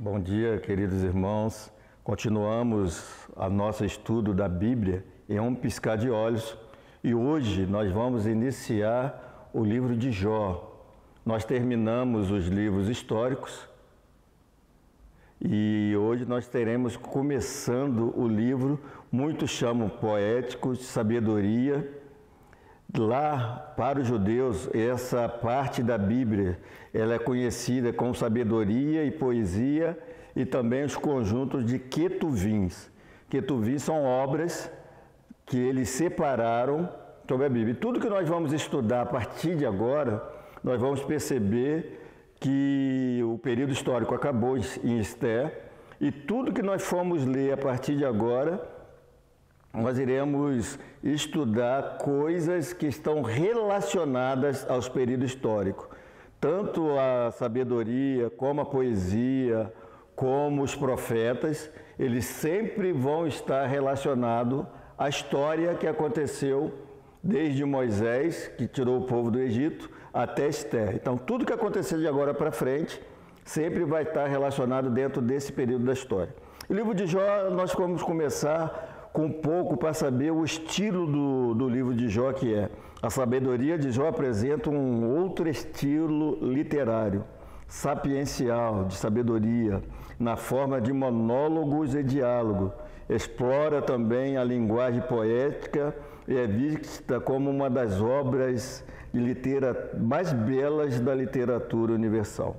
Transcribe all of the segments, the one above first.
Bom dia, queridos irmãos. Continuamos o nosso estudo da Bíblia em um piscar de olhos e hoje nós vamos iniciar o livro de Jó. Nós terminamos os livros históricos e hoje nós teremos começando o livro, muitos chamam poético, de sabedoria. Lá, para os judeus, essa parte da Bíblia, ela é conhecida como sabedoria e poesia e também os conjuntos de Ketuvins. Ketuvins são obras que eles separaram sobre a Bíblia. E tudo que nós vamos estudar a partir de agora, nós vamos perceber que o período histórico acabou em Esther e tudo que nós formos ler a partir de agora, nós iremos estudar coisas que estão relacionadas aos períodos históricos. Tanto a sabedoria, como a poesia, como os profetas, eles sempre vão estar relacionados à história que aconteceu desde Moisés, que tirou o povo do Egito, até Esther. Então, tudo que aconteceu de agora para frente sempre vai estar relacionado dentro desse período da história. O livro de Jó, nós vamos começar com um pouco para saber o estilo do livro de Jó, que é a sabedoria de Jó apresenta um outro estilo literário, sapiencial, de sabedoria, na forma de monólogos e diálogo. Explora também a linguagem poética e é vista como uma das obras mais belas da literatura universal.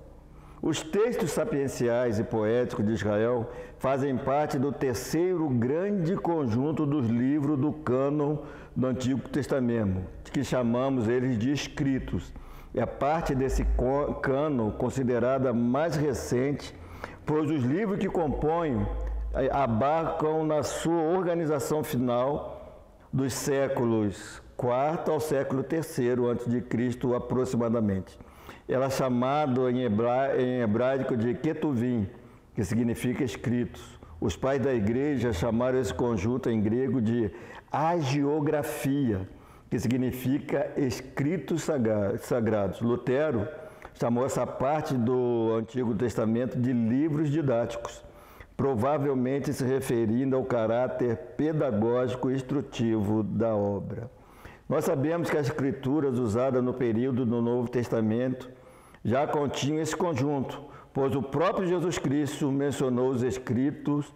Os textos sapienciais e poéticos de Israel fazem parte do terceiro grande conjunto dos livros do cânon do Antigo Testamento, que chamamos eles de escritos. É a parte desse cânon considerada mais recente, pois os livros que compõem abarcam na sua organização final dos séculos IV ao século III a.C. aproximadamente. Ela é chamada em hebraico de Ketuvim, que significa escritos. Os pais da igreja chamaram esse conjunto em grego de hagiografia, que significa escritos sagrados. Lutero chamou essa parte do Antigo Testamento de livros didáticos, provavelmente se referindo ao caráter pedagógico e instrutivo da obra. Nós sabemos que as escrituras usadas no período do Novo Testamento já continham esse conjunto, pois o próprio Jesus Cristo mencionou os escritos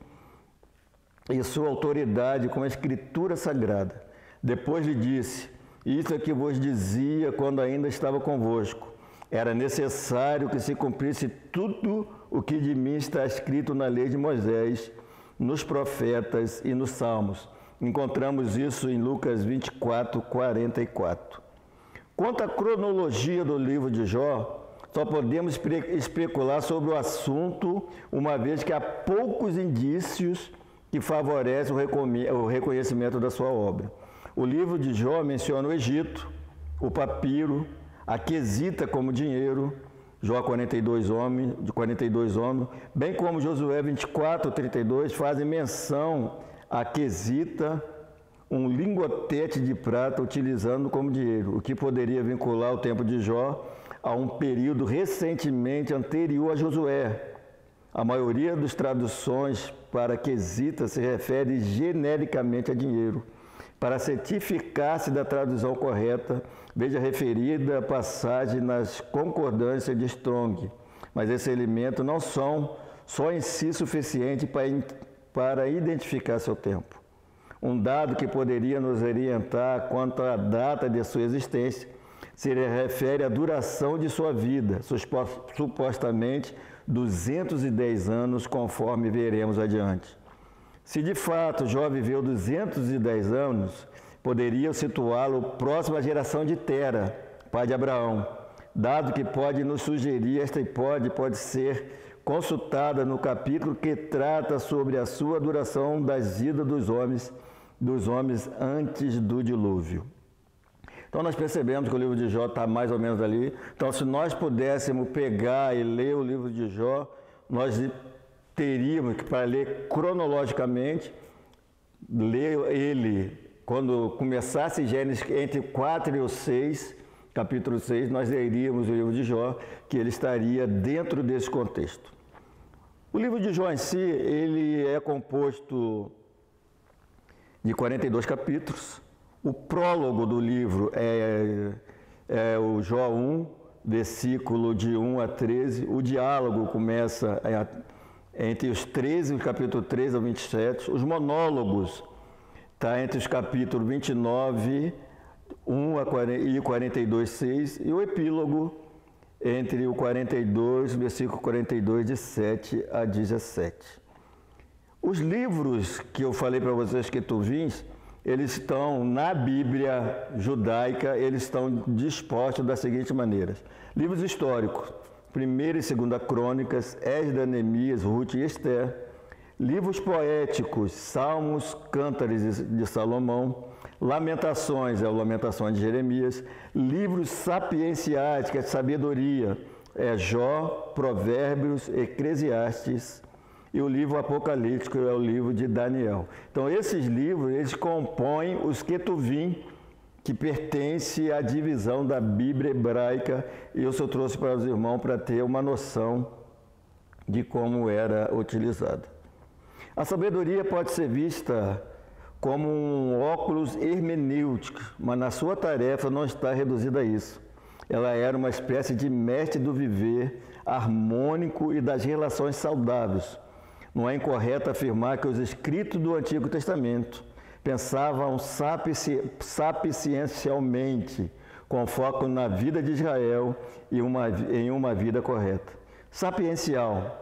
e sua autoridade com a escritura sagrada. Depois lhe disse: isso é que vos dizia quando ainda estava convosco. Era necessário que se cumprisse tudo o que de mim está escrito na lei de Moisés, nos profetas e nos salmos. Encontramos isso em Lucas 24, 44. Quanto à cronologia do livro de Jó, só podemos especular sobre o assunto, uma vez que há poucos indícios que favorecem o reconhecimento da sua obra. O livro de Jó menciona o Egito, o papiro, a quesita como dinheiro, Jó 42 homens, bem como Josué 24, 32, fazem menção a quesita, um lingote de prata utilizando como dinheiro, o que poderia vincular o tempo de Jó a um período recentemente anterior a Josué. A maioria das traduções para quesita se refere genericamente a dinheiro. Para certificar-se da tradução correta, veja a referida passagem nas concordâncias de Strong. Mas esse elemento não são só em si suficiente para identificar seu tempo. Um dado que poderia nos orientar quanto à data de sua existência se refere à duração de sua vida, supostamente 210 anos, conforme veremos adiante. Se de fato Jó viveu 210 anos, poderia situá-lo próximo à geração de Tera, pai de Abraão, dado que pode nos sugerir, esta hipótese pode ser consultada no capítulo que trata sobre a sua duração das vidas dos homens antes do dilúvio. Então nós percebemos que o livro de Jó está mais ou menos ali. Então se nós pudéssemos pegar e ler o livro de Jó, nós teríamos que, para ler cronologicamente, ler ele quando começasse Gênesis entre 4 e o 6, capítulo 6, nós leríamos o livro de Jó, que ele estaria dentro desse contexto. O livro de Jó em si, ele é composto de 42 capítulos. O prólogo do livro é o Jó 1, versículo de 1 a 13. O diálogo começa entre os 13, o capítulo 13 ao 27. Os monólogos está entre os capítulos 29, 1 e 42, 6. E o epílogo entre o 42, versículo 42, de 7 a 17. Os livros que eu falei para vocês que tu vins, eles estão na Bíblia judaica, eles estão dispostos da seguinte maneira. Livros históricos, 1ª e 2ª Crônicas, Esdras, Neemias, Ruth e Esther. Livros poéticos, Salmos, Cântares de Salomão. Lamentações, o Lamentações de Jeremias. Livros sapienciais, que é sabedoria, Jó, Provérbios, Eclesiastes. E o livro apocalíptico é o livro de Daniel. Então, esses livros, eles compõem os Ketuvim, que pertence à divisão da Bíblia hebraica, e isso eu trouxe para os irmãos para ter uma noção de como era utilizada. A sabedoria pode ser vista como um óculos hermenêutico, mas na sua tarefa não está reduzida a isso. Ela era uma espécie de mestre do viver harmônico e das relações saudáveis. Não é incorreto afirmar que os escritos do Antigo Testamento pensavam sapiencialmente, com foco na vida de Israel e em uma vida correta. Sapiencial,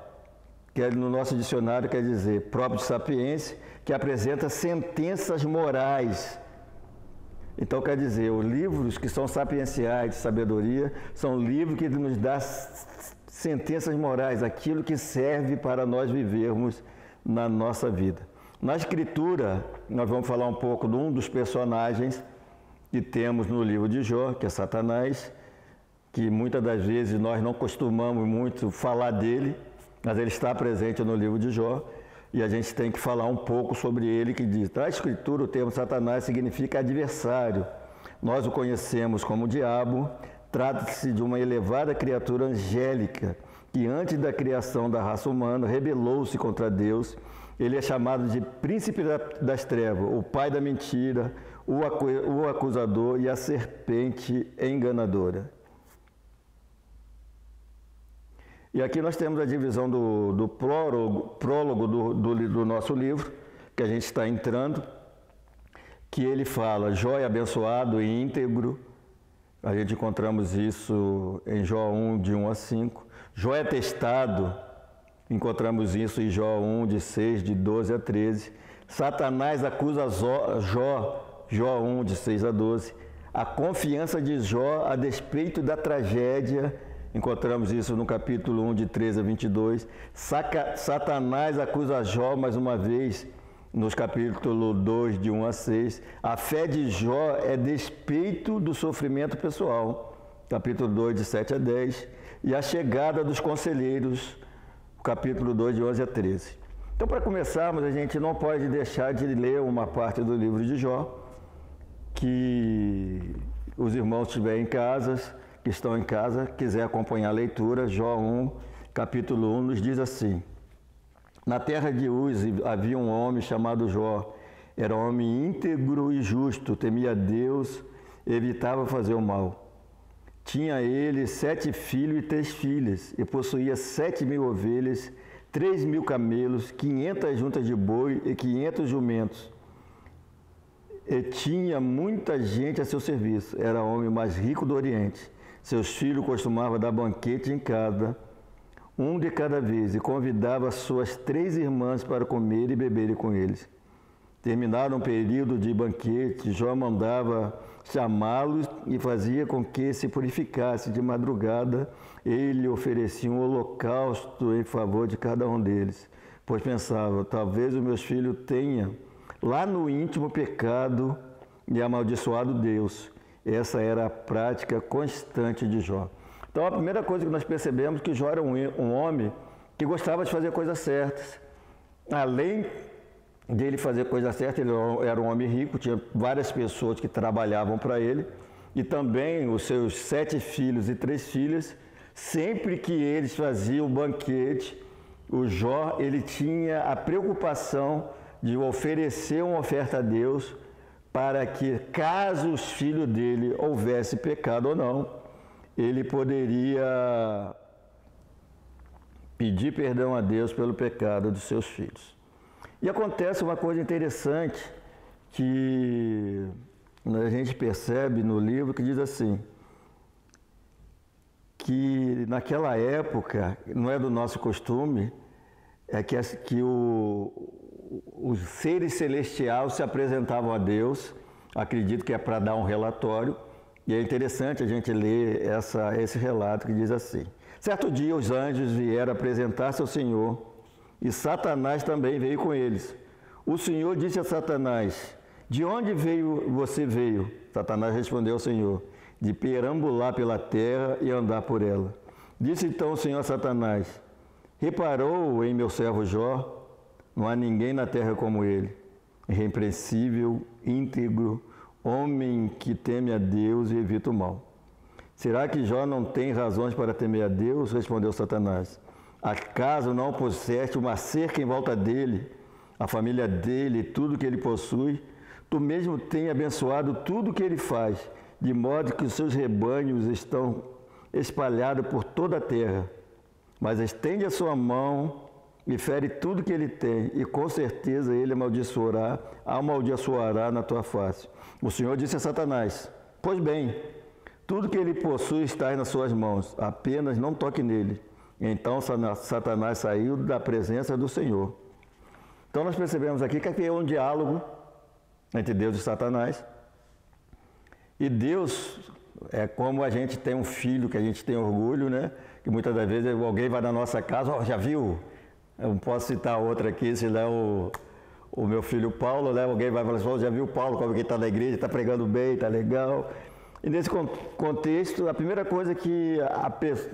que no nosso dicionário quer dizer próprio de sapiência, que apresenta sentenças morais. Então, quer dizer, os livros que são sapienciais de sabedoria são livros que nos dão sentenças morais, aquilo que serve para nós vivermos na nossa vida. Na Escritura, nós vamos falar um pouco de um dos personagens que temos no livro de Jó, que é Satanás, que muitas das vezes nós não costumamos muito falar dele, mas ele está presente no livro de Jó, e a gente tem que falar um pouco sobre ele, que diz, na Escritura o termo Satanás significa adversário. Nós o conhecemos como diabo. Trata-se de uma elevada criatura angélica que, antes da criação da raça humana, rebelou-se contra Deus. Ele é chamado de príncipe das trevas, o pai da mentira, o acusador e a serpente enganadora. E aqui nós temos a divisão do prólogo do nosso livro, que a gente está entrando, que ele fala: Jó é abençoado e íntegro. A gente encontramos isso em Jó 1, de 1 a 5. Jó é testado, encontramos isso em Jó 1, de 6, de 12 a 13. Satanás acusa Jó 1, de 6 a 12. A confiança de Jó a despeito da tragédia, encontramos isso no capítulo 1, de 13 a 22. Satanás acusa Jó mais uma vez, nos capítulos 2, de 1 a 6, a fé de Jó é despeito do sofrimento pessoal, capítulo 2, de 7 a 10, e a chegada dos conselheiros, capítulo 2, de 11 a 13. Então, para começarmos, a gente não pode deixar de ler uma parte do livro de Jó, que os irmãos estiverem em casa, que estão em casa, quiser acompanhar a leitura. Jó 1, capítulo 1, nos diz assim: Na terra de Uz havia um homem chamado Jó. Era um homem íntegro e justo, temia Deus, evitava fazer o mal. Tinha ele 7 filhos e 3 filhas, e possuía 7.000 ovelhas, 3.000 camelos, 500 juntas de boi e 500 jumentos. E tinha muita gente a seu serviço. Era o homem mais rico do Oriente. Seus filhos costumavam dar banquete em casa, um de cada vez, e convidava suas 3 irmãs para comer e beberem com eles. Terminado um período de banquete, Jó mandava chamá-los e fazia com que se purificasse. De madrugada, ele oferecia um holocausto em favor de cada um deles, pois pensava: talvez os meus filhos tenham lá no íntimo pecado e amaldiçoado Deus. Essa era a prática constante de Jó. Então, a primeira coisa que nós percebemos é que Jó era um homem que gostava de fazer coisas certas. Além dele fazer coisas certas, ele era um homem rico, tinha várias pessoas que trabalhavam para ele, e também os seus 7 filhos e 3 filhas, sempre que eles faziam o banquete, o Jó, ele tinha a preocupação de oferecer uma oferta a Deus para que, caso os filhos dele houvesse pecado ou não, ele poderia pedir perdão a Deus pelo pecado dos seus filhos. E acontece uma coisa interessante que a gente percebe no livro, que diz assim, que naquela época, não é do nosso costume, é que os seres celestiais se apresentavam a Deus, acredito que é para dar um relatório, e é interessante a gente ler esse relato que diz assim: certo dia os anjos vieram apresentar-se ao Senhor, e Satanás também veio com eles. O Senhor disse a Satanás: de onde você veio? Satanás respondeu ao Senhor: de perambular pela terra e andar por ela. Disse então o Senhor a Satanás: reparou em meu servo Jó? Não há ninguém na terra como ele, irrepreensível, íntegro, homem que teme a Deus e evita o mal. Será que Jó não tem razões para temer a Deus? Respondeu Satanás. Acaso não puseste uma cerca em volta dele, a família dele, tudo que ele possui? Tu mesmo tem abençoado tudo que ele faz, de modo que os seus rebanhos estão espalhados por toda a terra. Mas estende a sua mão e fere tudo que ele tem, e com certeza ele amaldiçoará na tua face. O Senhor disse a Satanás: pois bem, tudo que ele possui está nas suas mãos, apenas não toque nele. Então Satanás saiu da presença do Senhor. Então nós percebemos aqui que aqui é um diálogo entre Deus e Satanás. E Deus é como a gente tem um filho que a gente tem orgulho, né? Que muitas das vezes alguém vai na nossa casa, já viu? Eu não posso citar outra aqui, se não é o meu filho Paulo, né? Alguém vai falar assim: já viu o Paulo, como que está na igreja, está pregando bem, está legal. E nesse contexto, a primeira coisa que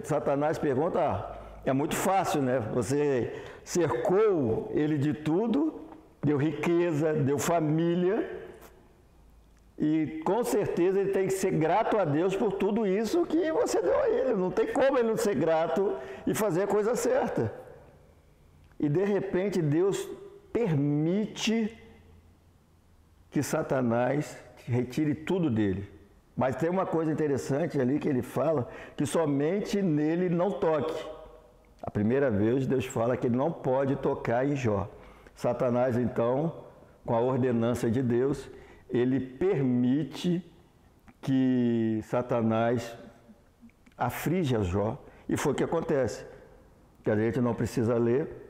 Satanás pergunta, é muito fácil, né? Você cercou ele de tudo, deu riqueza, deu família, e com certeza ele tem que ser grato a Deus por tudo isso que você deu a ele. Não tem como ele não ser grato e fazer a coisa certa. E de repente Deus permite que Satanás retire tudo dele. Mas tem uma coisa interessante ali que ele fala, que somente nele não toque. A primeira vez Deus fala que ele não pode tocar em Jó. Satanás então, com a ordenança de Deus, ele permite que Satanás aflige a Jó. E foi o que acontece. Que a gente não precisa ler.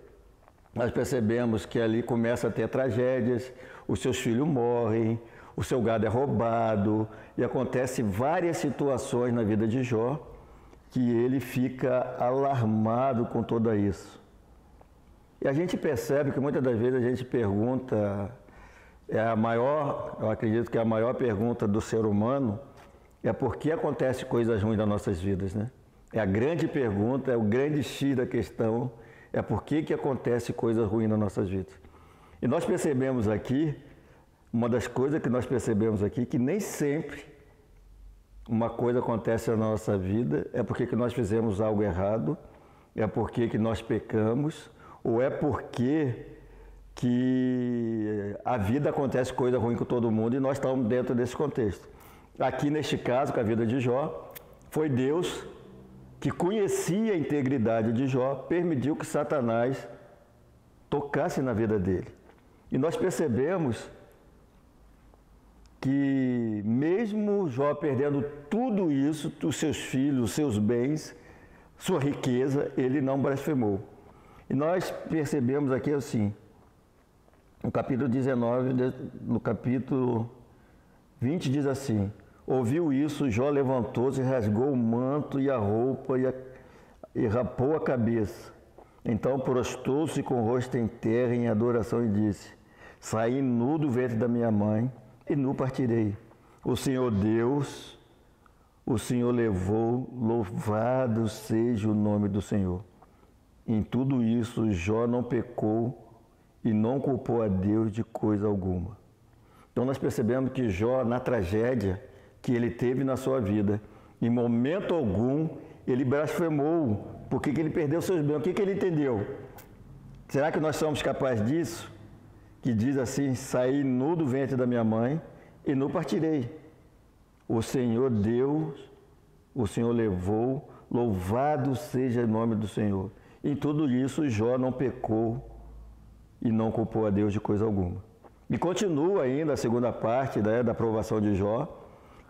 Nós percebemos que ali começa a ter tragédias, os seus filhos morrem, o seu gado é roubado, e acontece várias situações na vida de Jó que ele fica alarmado com tudo isso. E a gente percebe que muitas das vezes a gente pergunta, eu acredito que a maior pergunta do ser humano é por que acontecem coisas ruins nas nossas vidas, né? É a grande pergunta, é o grande X da questão, é por que acontece coisas ruins nas nossas vidas. E nós percebemos aqui, uma das coisas que nós percebemos aqui, que nem sempre uma coisa acontece na nossa vida é porque que nós fizemos algo errado, é porque que nós pecamos, ou é porque que a vida acontece coisa ruim com todo mundo e nós estamos dentro desse contexto. Aqui neste caso, com a vida de Jó, foi Deus que conhecia a integridade de Jó, permitiu que Satanás tocasse na vida dele. E nós percebemos que mesmo Jó perdendo tudo isso, os seus filhos, os seus bens, sua riqueza, ele não blasfemou. E nós percebemos aqui assim, no capítulo 19, no capítulo 20 diz assim: ouviu isso, Jó levantou-se, rasgou o manto e a roupa e rapou a cabeça. Então prostrou-se com o rosto em terra em adoração e disse: saí nu do ventre da minha mãe e nu partirei. O Senhor Deus, o Senhor levou, louvado seja o nome do Senhor. Em tudo isso, Jó não pecou e não culpou a Deus de coisa alguma. Então nós percebemos que Jó, na tragédia que ele teve na sua vida, em momento algum ele blasfemou. Por que ele perdeu seus bens? O que ele entendeu? Será que nós somos capazes disso? Que diz assim, saí nu do ventre da minha mãe e nu partirei. O Senhor deu, o Senhor levou, louvado seja o nome do Senhor. Em tudo isso, Jó não pecou e não culpou a Deus de coisa alguma. E continua ainda a segunda parte, né, da aprovação de Jó,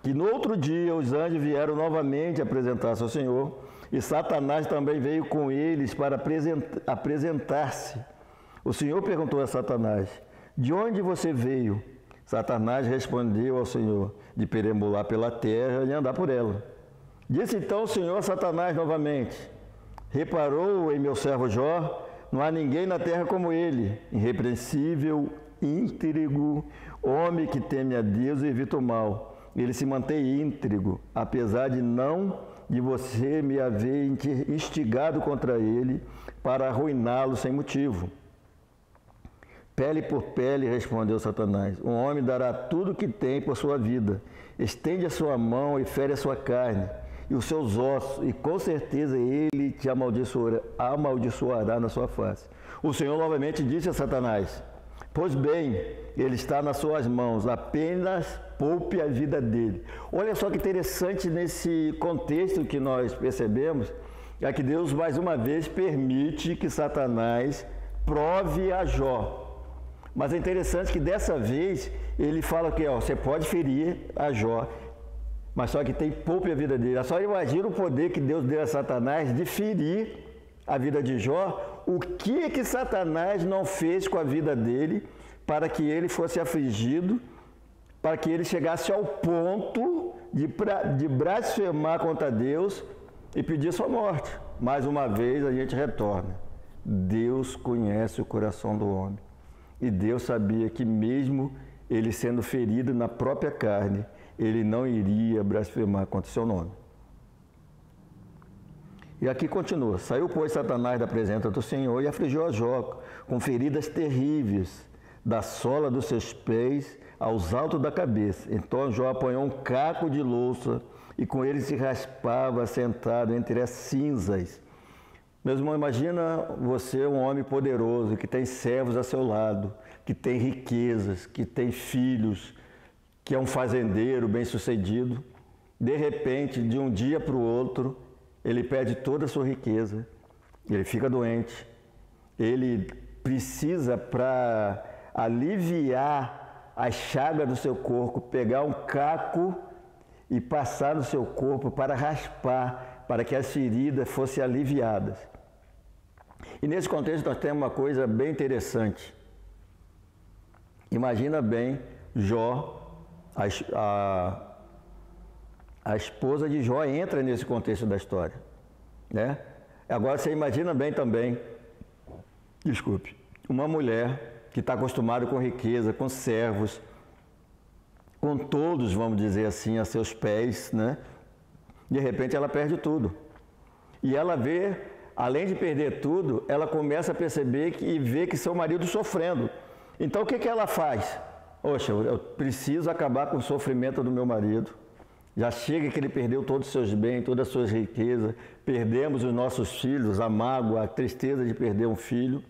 que no outro dia os anjos vieram novamente apresentar-se ao Senhor, e Satanás também veio com eles para apresentar-se. O Senhor perguntou a Satanás, de onde você veio? Satanás respondeu ao Senhor, de perambular pela terra e andar por ela. Disse então o Senhor a Satanás novamente, reparou em meu servo Jó, não há ninguém na terra como ele, irrepreensível, íntegro, homem que teme a Deus e evita o mal. Ele se mantém íntegro, apesar de você me haver instigado contra ele para arruiná-lo sem motivo. Pele por pele, respondeu Satanás, um homem dará tudo o que tem por sua vida. Estende a sua mão e fere a sua carne e os seus ossos, e com certeza ele te amaldiçoará na sua face. O Senhor novamente disse a Satanás, pois bem, ele está nas suas mãos, apenas poupe a vida dele. Olha só que interessante nesse contexto que nós percebemos, é que Deus mais uma vez permite que Satanás prove a Jó. Mas é interessante que dessa vez ele fala que você pode ferir a Jó, mas só que tem poupe a vida dele. Só imagina o poder que Deus deu a Satanás de ferir a vida de Jó. O que Satanás não fez com a vida dele para que ele fosse afligido, para que ele chegasse ao ponto de blasfemar contra Deus e pedir sua morte. Mais uma vez a gente retorna. Deus conhece o coração do homem. E Deus sabia que mesmo ele sendo ferido na própria carne, ele não iria blasfemar contra o seu nome. E aqui continua. Saiu, pois, Satanás da presença do Senhor e afligiu a Jó com feridas terríveis, da sola dos seus pés aos altos da cabeça. Então Jó apanhou um caco de louça e com ele se raspava sentado entre as cinzas. Meu irmão, imagina você, um homem poderoso, que tem servos a seu lado, que tem riquezas, que tem filhos, que é um fazendeiro bem-sucedido. De repente, de um dia para o outro, ele perde toda a sua riqueza, ele fica doente, ele precisa, para aliviar a chaga do seu corpo, pegar um caco e passar no seu corpo para raspar, para que as feridas fossem aliviadas. E nesse contexto nós temos uma coisa bem interessante. Imagina bem Jó, a esposa de Jó entra nesse contexto da história, né? Agora você imagina bem também, uma mulher que está acostumada com riqueza, com servos, com todos, vamos dizer assim, a seus pés, né? De repente ela perde tudo. E ela vê, além de perder tudo, ela começa a perceber e vê que seu marido sofrendo. Então o que ela faz? Poxa, eu preciso acabar com o sofrimento do meu marido. Já chega que ele perdeu todos os seus bens, todas as suas riquezas, perdemos os nossos filhos, a mágoa, a tristeza de perder um filho.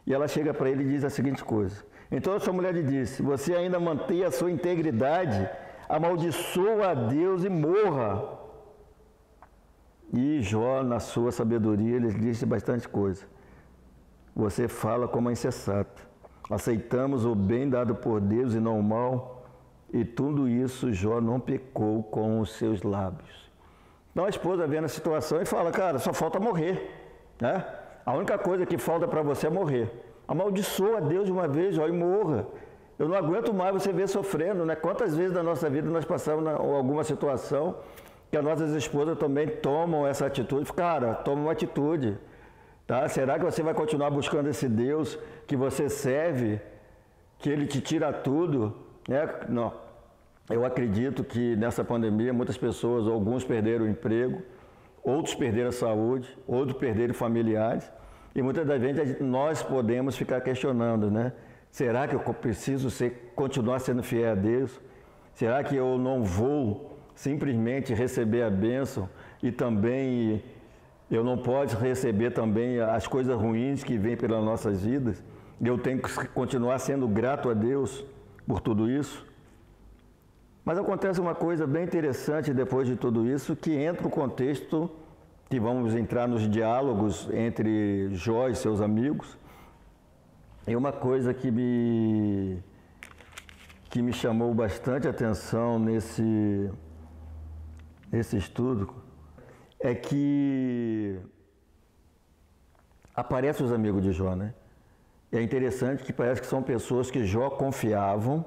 E ela chega para ele e diz a seguinte coisa. Então essa mulher lhe disse, você ainda mantém a sua integridade, amaldiçoa a Deus e morra. E Jó, na sua sabedoria, ele disse bastante coisa. Você fala como insensato. Aceitamos o bem dado por Deus e não o mal, e tudo isso Jó não pecou com os seus lábios. Então a esposa vê na situação e fala, cara, só falta morrer, né? A única coisa que falta para você é morrer. Amaldiçoa a Deus de uma vez, Jó, e morra. Eu não aguento mais você ver sofrendo, né? Quantas vezes na nossa vida nós passamos alguma situação que as nossas esposas também tomam essa atitude. Cara, toma uma atitude. Tá? Será que você vai continuar buscando esse Deus que você serve, que Ele te tira tudo? Né? Não. Eu acredito que nessa pandemia muitas pessoas, alguns perderam o emprego, outros perderam a saúde, outros perderam familiares. E muitas das vezes nós podemos ficar questionando, né? Será que eu preciso continuar sendo fiel a Deus? Será que eu não vou simplesmente receber a bênção e também eu não posso receber também as coisas ruins que vêm pelas nossas vidas. Eu tenho que continuar sendo grato a Deus por tudo isso. Mas acontece uma coisa bem interessante depois de tudo isso, que entra o contexto, que vamos entrar nos diálogos entre Jó e seus amigos. E uma coisa que me chamou bastante atenção nesse estudo é que aparecem os amigos de Jó, né? E é interessante que parece que são pessoas que Jó confiavam,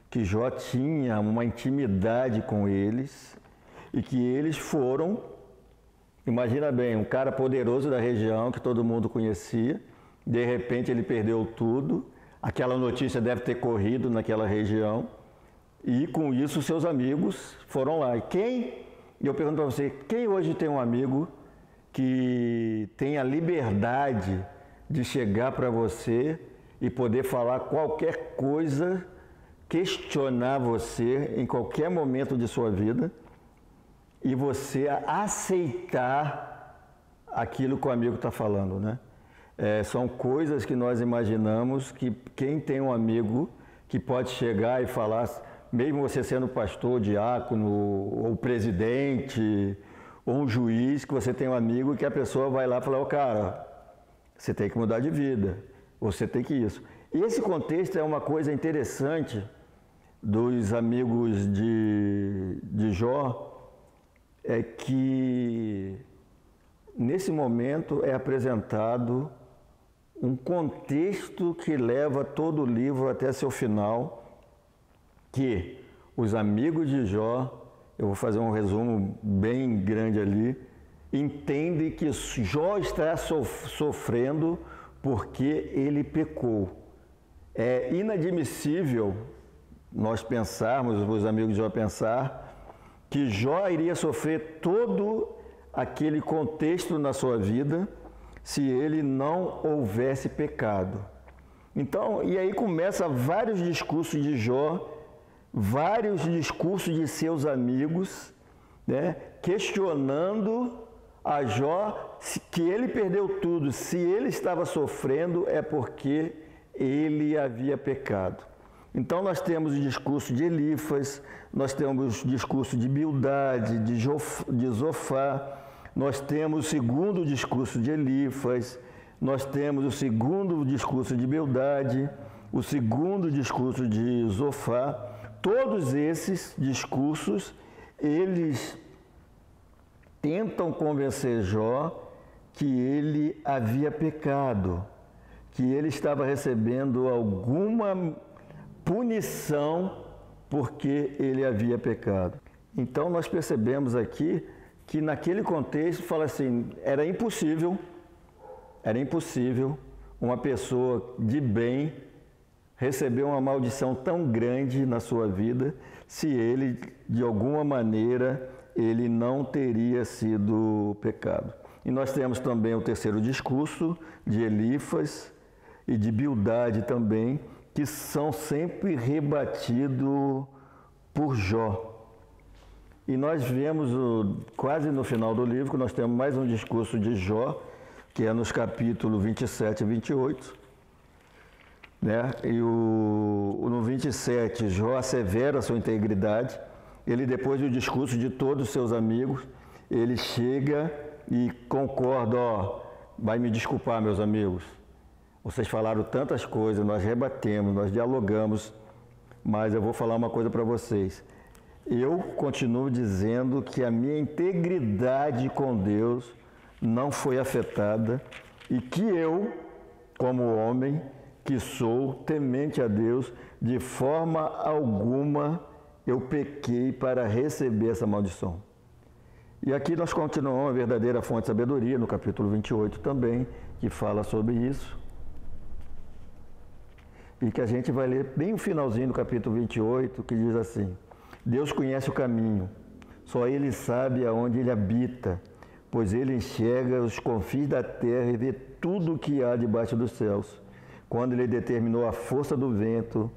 que Jó tinha uma intimidade com eles e que eles foram, imagina bem, um cara poderoso da região que todo mundo conhecia, de repente ele perdeu tudo, aquela notícia deve ter corrido naquela região e com isso seus amigos foram lá. E eu pergunto para você, quem hoje tem um amigo que tem a liberdade de chegar para você e poder falar qualquer coisa, questionar você em qualquer momento de sua vida e você aceitar aquilo que o amigo está falando, né? São coisas que nós imaginamos que quem tem um amigo que pode chegar e falar, mesmo você sendo pastor, diácono, ou presidente, ou um juiz, que você tem um amigo que a pessoa vai lá e fala, cara, você tem que mudar de vida, você tem que isso. E esse contexto é uma coisa interessante dos amigos de Jó, é que nesse momento é apresentado um contexto que leva todo o livro até seu final, que os amigos de Jó, eu vou fazer um resumo bem grande ali, entendem que Jó está sofrendo porque ele pecou. É inadmissível nós pensarmos, os amigos de Jó pensar, que Jó iria sofrer todo aquele contexto na sua vida se ele não houvesse pecado. Então, e aí começa vários discursos de Jó, vários discursos de seus amigos, né, questionando a Jó que ele perdeu tudo, se ele estava sofrendo é porque ele havia pecado. Então nós temos o discurso de Elifas, nós temos o discurso de Bildade, de Zofar, nós temos o segundo discurso de Elifas, nós temos o segundo discurso de Bildade, o segundo discurso de Zofar. Todos esses discursos, eles tentam convencer Jó que ele havia pecado, que ele estava recebendo alguma punição porque ele havia pecado. Então nós percebemos aqui que naquele contexto, fala assim, era impossível uma pessoa de bem receber uma maldição tão grande na sua vida se ele, de alguma maneira, ele não teria sido pecado. E nós temos também o terceiro discurso de Elifas e de Bildade também, que são sempre rebatidos por Jó. E nós vemos, quase no final do livro, que nós temos mais um discurso de Jó, que é nos capítulos 27 e 28. Né? E no 27, Jó assevera a sua integridade. Ele, depois do discurso de todos os seus amigos, ele chega e concorda, vai me desculpar, meus amigos. Vocês falaram tantas coisas, nós rebatemos, nós dialogamos, mas eu vou falar uma coisa para vocês. Eu continuo dizendo que a minha integridade com Deus não foi afetada e que eu, como homem que sou, temente a Deus, de forma alguma eu pequei para receber essa maldição. E aqui nós continuamos a verdadeira fonte de sabedoria, no capítulo 28 também, que fala sobre isso. E que a gente vai ler bem o finalzinho do capítulo 28, que diz assim: Deus conhece o caminho, só Ele sabe aonde Ele habita, pois Ele enxerga os confins da terra e vê tudo o que há debaixo dos céus. Quando Ele determinou a força do vento,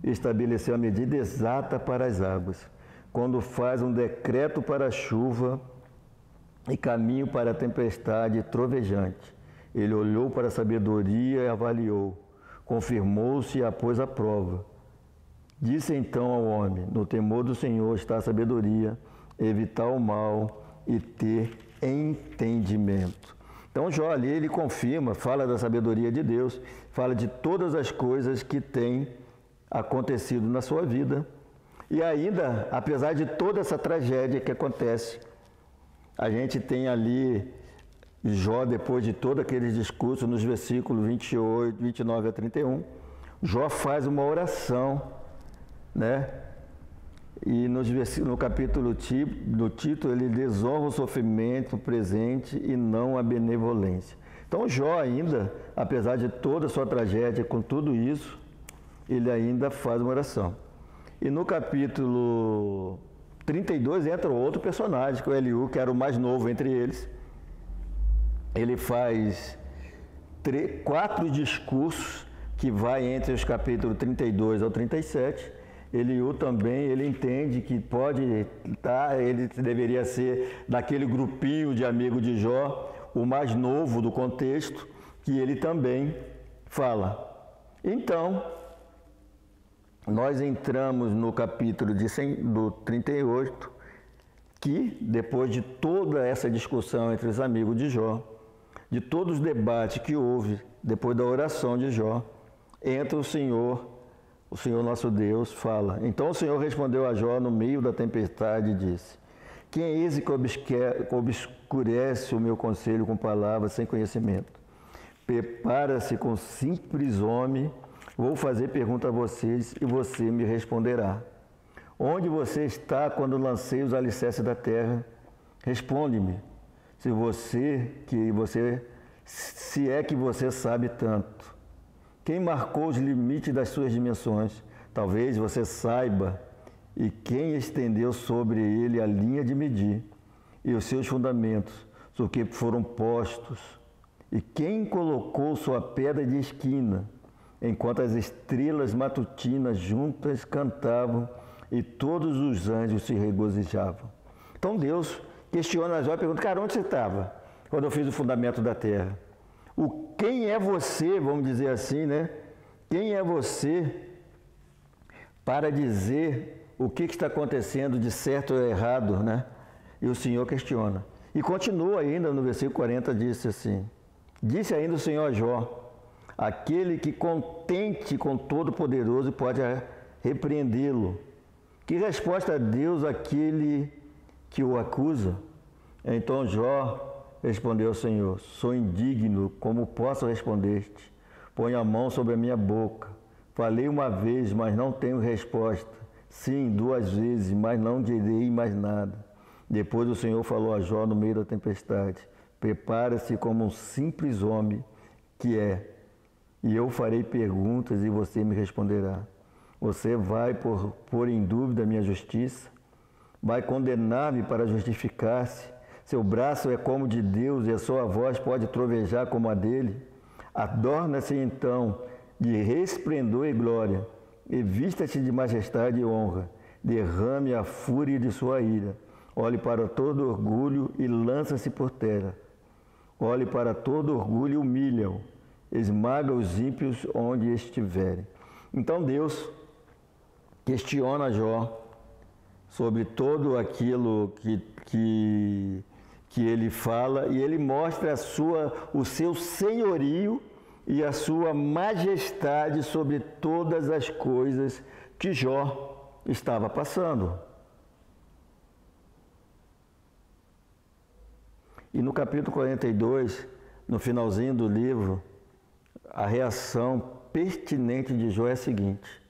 estabeleceu a medida exata para as águas. Quando faz um decreto para a chuva, e caminho para a tempestade trovejante. Ele olhou para a sabedoria e avaliou, confirmou-se e a pôs à prova. Disse então ao homem: no temor do Senhor está a sabedoria, evitar o mal e ter entendimento. Então Jó ali ele confirma, fala da sabedoria de Deus, fala de todas as coisas que têm acontecido na sua vida. E ainda, apesar de toda essa tragédia que acontece, a gente tem ali Jó, depois de todo aquele discurso, nos versículos 28, 29 a 31, Jó faz uma oração, né? E no capítulo do título, ele desonra o sofrimento presente e não a benevolência. Então Jó ainda, apesar de toda a sua tragédia, com tudo isso, ele ainda faz uma oração. E no capítulo 32 entra outro personagem, que é o Eliú, que era o mais novo entre eles. Ele faz 4 discursos, que vai entre os capítulos 32 ao 37. Eliú também, ele entende que pode estar, ele deveria ser daquele grupinho de amigos de Jó, o mais novo do contexto, que ele também fala. Então, nós entramos no capítulo do 38, que depois de toda essa discussão entre os amigos de Jó, de todos os debates que houve depois da oração de Jó, entra o Senhor nosso Deus fala. Então o Senhor respondeu a Jó no meio da tempestade e disse: quem é esse que obscurece o meu conselho com palavras sem conhecimento? Prepara-se com simples homem, vou fazer pergunta a vocês e você me responderá. Onde você está quando lancei os alicerces da terra? Responde-me, se é que você sabe tanto. Quem marcou os limites das suas dimensões? Talvez você saiba. E quem estendeu sobre ele a linha de medir e os seus fundamentos, sobre que foram postos? E quem colocou sua pedra de esquina, enquanto as estrelas matutinas juntas cantavam e todos os anjos se regozijavam? Então Deus questiona Jó e pergunta: cara, onde você estava quando eu fiz o fundamento da terra? Quem é você, vamos dizer assim, né? Quem é você para dizer o que está acontecendo de certo ou errado, né? E o Senhor questiona. E continua ainda no versículo 40, disse assim: disse ainda o Senhor a Jó: aquele que contente com Todo-Poderoso pode repreendê-lo. Que resposta a Deus aquele que o acusa? Então Jó respondeu ao Senhor: sou indigno, como posso responder-te? Põe a mão sobre a minha boca. Falei uma vez, mas não tenho resposta. Sim, 2 vezes, mas não direi mais nada. Depois o Senhor falou a Jó no meio da tempestade: prepara-se como um simples homem que é, e eu farei perguntas e você me responderá. Você vai pôr em dúvida a minha justiça? Vai condenar-me para justificar-se? Seu braço é como de Deus e a sua voz pode trovejar como a dele. Adorna-se então de resplendor e glória, e vista-te de majestade e honra. Derrame a fúria de sua ira. Olhe para todo orgulho e lança-se por terra. Olhe para todo orgulho e humilha-o. Esmaga os ímpios onde estiverem. Então Deus questiona Jó sobre todo aquilo que ele fala, e ele mostra o seu senhorio e a sua majestade sobre todas as coisas que Jó estava passando. E no capítulo 42, no finalzinho do livro, a reação pertinente de Jó é a seguinte: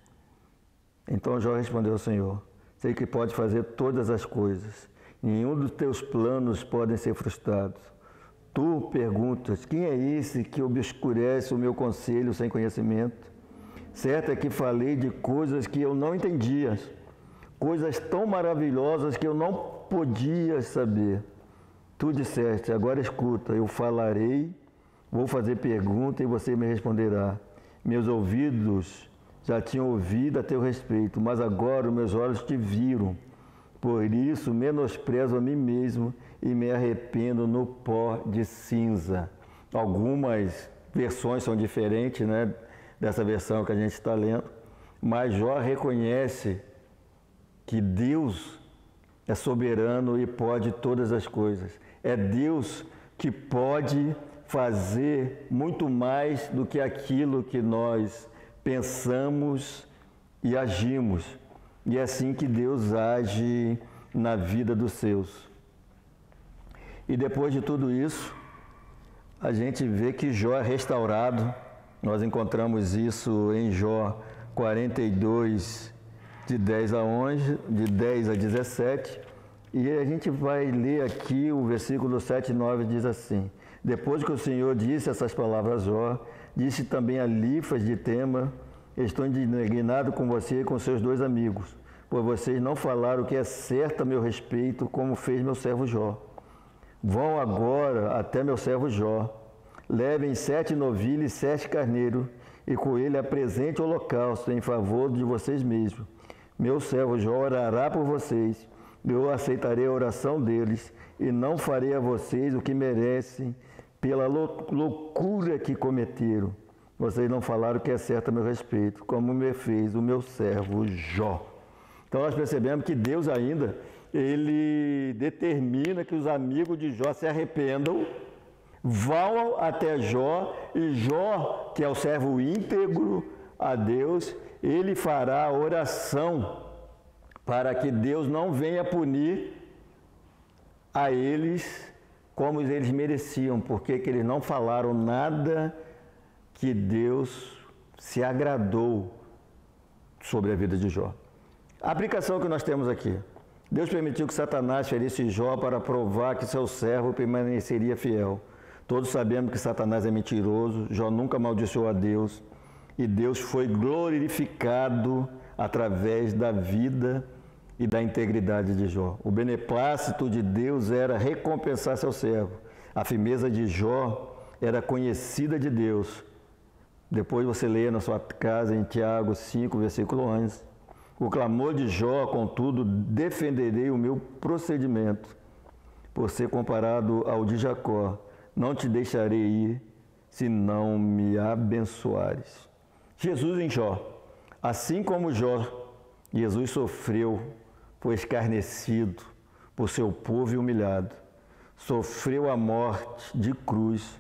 então Jó respondeu ao Senhor: sei que pode fazer todas as coisas, nenhum dos teus planos podem ser frustrados. Tu perguntas: quem é esse que obscurece o meu conselho sem conhecimento? Certo é que falei de coisas que eu não entendia, coisas tão maravilhosas que eu não podia saber. Tu disseste: agora escuta, eu falarei, vou fazer pergunta e você me responderá. Meus ouvidos já tinham ouvido a teu respeito, mas agora os meus olhos te viram. Por isso menosprezo a mim mesmo e me arrependo no pó de cinza. Algumas versões são diferentes, né, dessa versão que a gente está lendo, mas Jó reconhece que Deus é soberano e pode todas as coisas. É Deus que pode fazer muito mais do que aquilo que nós pensamos e agimos. E é assim que Deus age na vida dos seus. E depois de tudo isso, a gente vê que Jó é restaurado. Nós encontramos isso em Jó 42, de 10 a 17. E a gente vai ler aqui o versículo 7 e 9, diz assim: Depois que o Senhor disse essas palavras a Jó, disse também a Elifaz de Tema: Estou indignado com você e com seus 2 amigos, pois vocês não falaram o que é certo a meu respeito, como fez meu servo Jó. Vão agora até meu servo Jó, levem 7 novilhos e 7 carneiros, e com ele apresente o holocausto em favor de vocês mesmos. Meu servo Jó orará por vocês, eu aceitarei a oração deles, e não farei a vocês o que merecem pela loucura que cometeram. Vocês não falaram o que é certo a meu respeito, como me fez o meu servo Jó. Então nós percebemos que Deus ainda, ele determina que os amigos de Jó se arrependam, vão até Jó, e Jó, que é o servo íntegro a Deus, ele fará oração para que Deus não venha punir a eles como eles mereciam, porque que eles não falaram nada que Deus se agradou sobre a vida de Jó. A aplicação que nós temos aqui: Deus permitiu que Satanás ferisse Jó para provar que seu servo permaneceria fiel. Todos sabemos que Satanás é mentiroso, Jó nunca amaldiçoou a Deus, e Deus foi glorificado através da vida e da integridade de Jó. O beneplácito de Deus era recompensar seu servo. A firmeza de Jó era conhecida de Deus. Depois você lê na sua casa em Tiago 5, versículo 11. O clamor de Jó, contudo, defenderei o meu procedimento, por ser comparado ao de Jacó. Não te deixarei ir, se não me abençoares. Jesus em Jó. Assim como Jó, Jesus sofreu, foi escarnecido por seu povo e humilhado. Sofreu a morte de cruz,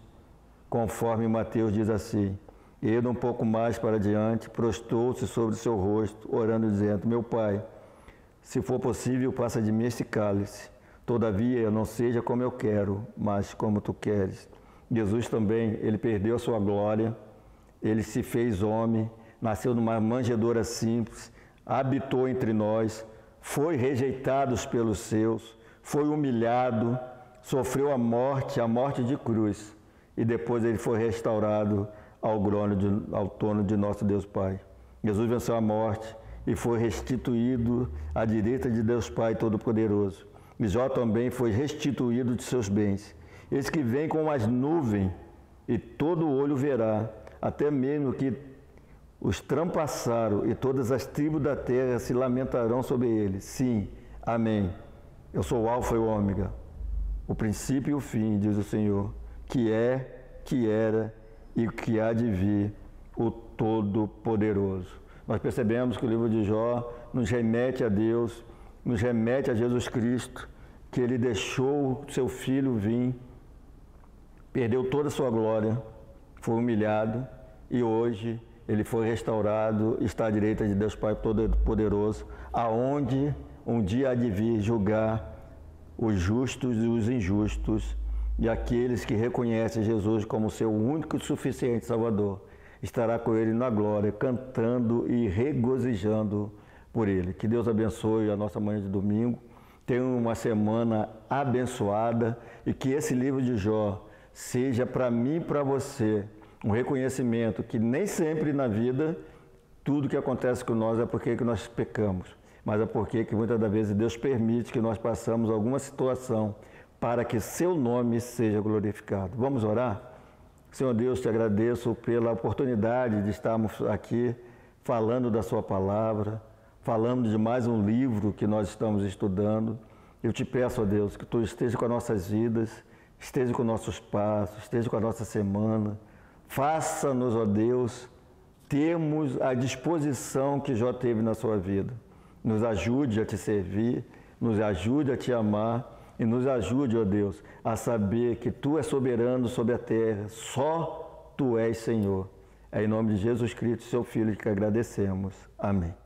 conforme Mateus diz assim: ele, um pouco mais para diante, prostrou-se sobre o seu rosto, orando e dizendo: Meu Pai, se for possível, passa de mim este cálice. Todavia, não seja como eu quero, mas como tu queres. Jesus também, ele perdeu a sua glória, ele se fez homem, nasceu numa manjedoura simples, habitou entre nós, foi rejeitado pelos seus, foi humilhado, sofreu a morte de cruz, e depois ele foi restaurado ao trono de nosso Deus Pai. Jesus venceu a morte e foi restituído à direita de Deus Pai Todo-Poderoso. E Jó também foi restituído de seus bens. Eis que vem com as nuvens, e todo olho verá, até mesmo que os trampassaram, e todas as tribos da terra se lamentarão sobre ele. Sim, amém. Eu sou o Alfa e o Ômega, o princípio e o fim, diz o Senhor, que é, que era e que há de vir, o Todo-Poderoso. Nós percebemos que o livro de Jó nos remete a Deus, nos remete a Jesus Cristo, que ele deixou seu filho vir, perdeu toda a sua glória, foi humilhado, e hoje ele foi restaurado, está à direita de Deus Pai Todo-Poderoso, aonde um dia há de vir julgar os justos e os injustos, e aqueles que reconhecem Jesus como seu único e suficiente Salvador, estará com ele na glória, cantando e regozijando por ele. Que Deus abençoe a nossa manhã de domingo, tenha uma semana abençoada, e que esse livro de Jó seja para mim e para você um reconhecimento que nem sempre na vida tudo que acontece com nós é porque que nós pecamos, mas é porque que muitas das vezes Deus permite que nós passamos alguma situação para que seu nome seja glorificado. Vamos orar? Senhor Deus, te agradeço pela oportunidade de estarmos aqui falando da sua palavra. falando de mais um livro que nós estamos estudando. Eu te peço, ó Deus, que Tu esteja com as nossas vidas, esteja com nossos passos, esteja com a nossa semana. Faça-nos, ó Deus, termos a disposição que Jó teve na sua vida. Nos ajude a Te servir, nos ajude a Te amar e nos ajude, ó Deus, a saber que Tu és soberano sobre a terra, só Tu és Senhor. É em nome de Jesus Cristo, Seu Filho, que agradecemos. Amém.